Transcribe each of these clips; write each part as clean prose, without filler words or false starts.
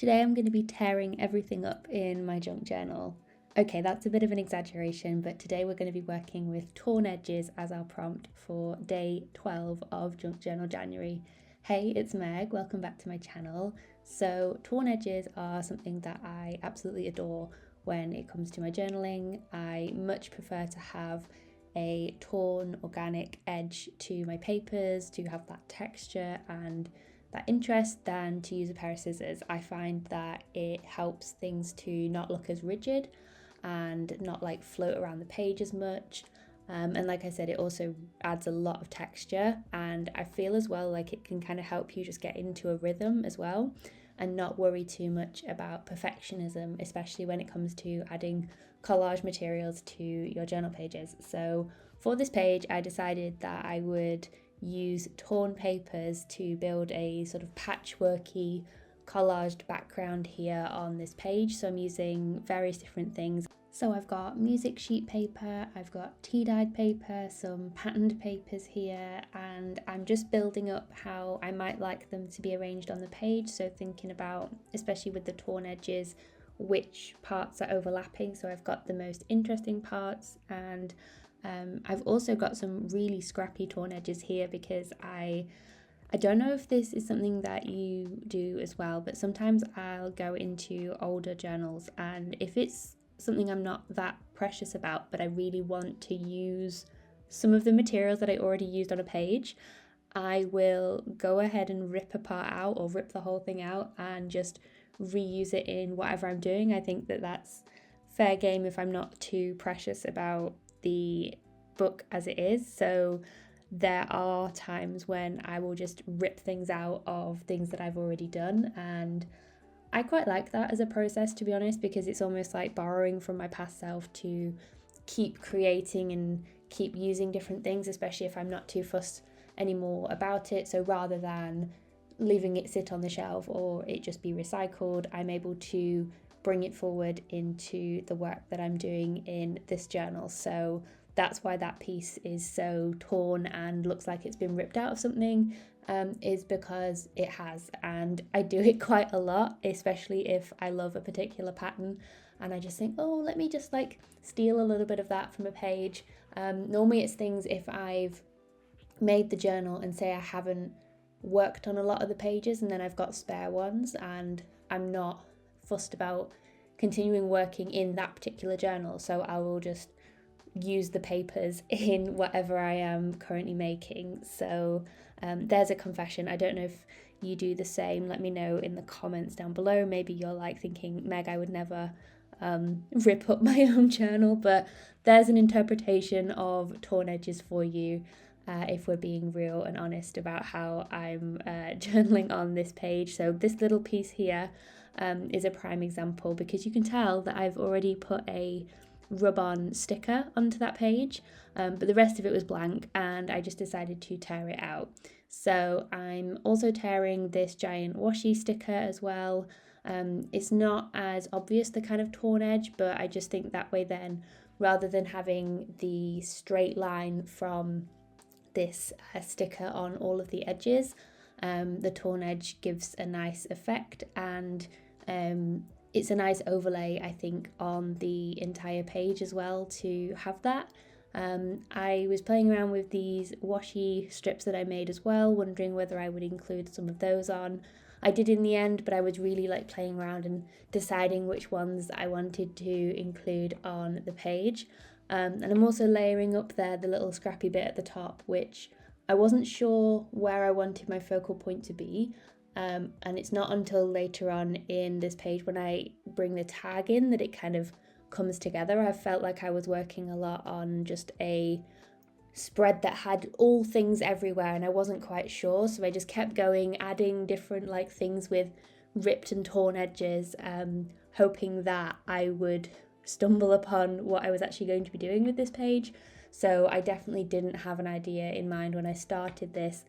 today I'm going to be tearing everything up in my junk journal. Okay, that's a bit of an exaggeration, but today we're going to be working with torn edges as our prompt for day 12 of Junk Journal January. Hey, it's Meg, welcome back to my channel. So torn edges are something that I absolutely adore when it comes to my journaling. I much prefer to have a torn organic edge to my papers, to have that texture and that interest, than to use a pair of scissors. I find that it helps things to not look as rigid and not like float around the page as much. And like I said, it also adds a lot of texture, and I feel as well like it can kind of help you just get into a rhythm as well and not worry too much about perfectionism, especially when it comes to adding collage materials to your journal pages. So for this page, I decided that I would use torn papers to build a sort of patchworky collaged background here on this page. So I'm using various different things. So I've got music sheet paper, I've got tea-dyed paper, some patterned papers here, and I'm just building up how I might like them to be arranged on the page. So thinking about, especially with the torn edges, which parts are overlapping. So I've got the most interesting parts, and I've also got some really scrappy torn edges here because I don't know if this is something that you do as well, but sometimes I'll go into older journals, and if it's something I'm not that precious about, but I really want to use some of the materials that I already used on a page, I will go ahead and rip a part out or rip the whole thing out and just reuse it in whatever I'm doing. I think that that's fair game if I'm not too precious about the book as it is. So there are times when I will just rip things out of things that I've already done, and I quite like that as a process, to be honest, because it's almost like borrowing from my past self to keep creating and keep using different things, especially if I'm not too fussed anymore about it. So rather than leaving it sit on the shelf or it just be recycled, I'm able to bring it forward into the work that I'm doing in this journal. So that's why that piece is so torn and looks like it's been ripped out of something, is because it has. And I do it quite a lot, especially if I love a particular pattern and I just think, oh, let me just like steal a little bit of that from a page. Normally it's things if I've made the journal and say I haven't worked on a lot of the pages and then I've got spare ones and I'm not fussed about continuing working in that particular journal, so I will just use the papers in whatever I am currently making. So there's a confession. I don't know if you do the same. Let me know in the comments down below. Maybe you're like thinking, Meg, I would never rip up my own journal, but there's an interpretation of torn edges for you if we're being real and honest about how I'm journaling on this page. So this little piece here is a prime example, because you can tell that I've already put a rub-on sticker onto that page, but the rest of it was blank and I just decided to tear it out. So I'm also tearing this giant washi sticker as well. It's not as obvious, the kind of torn edge, but I just think that way then, rather than having the straight line from this sticker on all of the edges, the torn edge gives a nice effect, and it's a nice overlay, I think, on the entire page as well to have that. I was playing around with these washi strips that I made as well, wondering whether I would include some of those on. I did in the end, but I was really like playing around and deciding which ones I wanted to include on the page. And I'm also layering up there the little scrappy bit at the top, which I wasn't sure where I wanted my focal point to be. And it's not until later on in this page when I bring the tag in that it kind of comes together. I felt like I was working a lot on just a spread that had all things everywhere and I wasn't quite sure, so I just kept going, adding different like things with ripped and torn edges, hoping that I would stumble upon what I was actually going to be doing with this page. So I definitely didn't have an idea in mind when I started this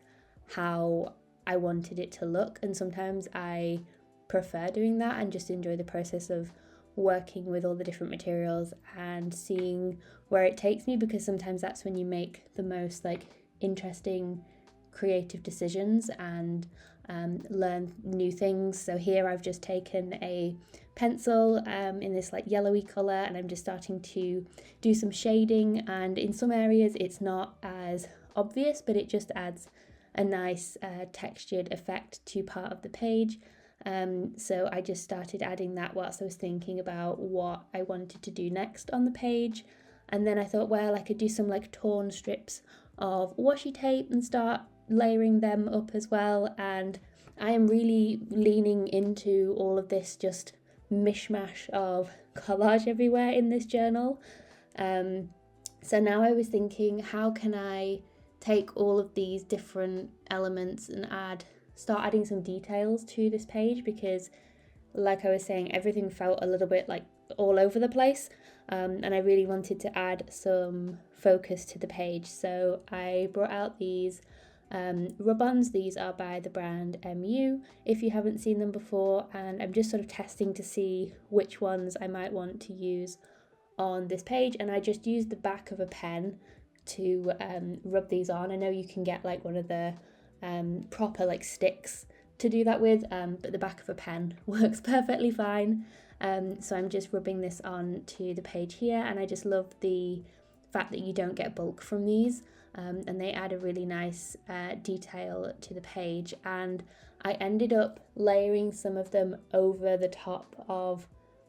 how I wanted it to look, and sometimes I prefer doing that and just enjoy the process of working with all the different materials and seeing where it takes me, because sometimes that's when you make the most like interesting creative decisions. And learn new things. So here I've just taken a pencil in this like yellowy colour, and I'm just starting to do some shading, and in some areas it's not as obvious, but it just adds a nice textured effect to part of the page. So I just started adding that whilst I was thinking about what I wanted to do next on the page. And then I thought, well, I could do some like torn strips of washi tape and start layering them up as well. And I am really leaning into all of this just mishmash of collage everywhere in this journal. So now I was thinking, how can I take all of these different elements and start adding some details to this page, because like I was saying, everything felt a little bit like all over the place, and I really wanted to add some focus to the page. So I brought out these rub-ons. These are by the brand MU, if you haven't seen them before, and I'm just sort of testing to see which ones I might want to use on this page. And I just used the back of a pen to rub these on. I know you can get like one of the proper like sticks to do that with, but the back of a pen works perfectly fine. So I'm just rubbing this on to the page here, and I just love the fact that you don't get bulk from these, and they add a really nice detail to the page. And I ended up layering some of them over the top of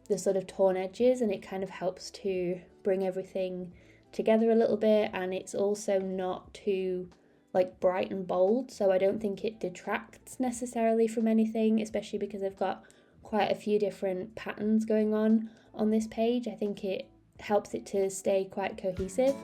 the sort of torn edges, and it kind of helps to bring everything together a little bit, and it's also not too like bright and bold, so I don't think it detracts necessarily from anything, especially because I've got quite a few different patterns going on this page. I think it helps it to stay quite cohesive.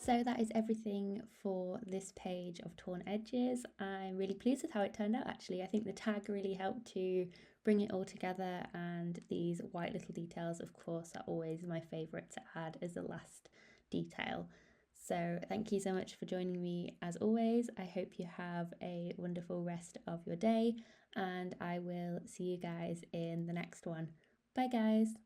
So that is everything for this page of torn edges. I'm really pleased with how it turned out actually. I think the tag really helped to bring it all together, and these white little details of course are always my favourite to add as the last detail. So thank you so much for joining me as always. I hope you have a wonderful rest of your day, and I will see you guys in the next one. Bye, guys.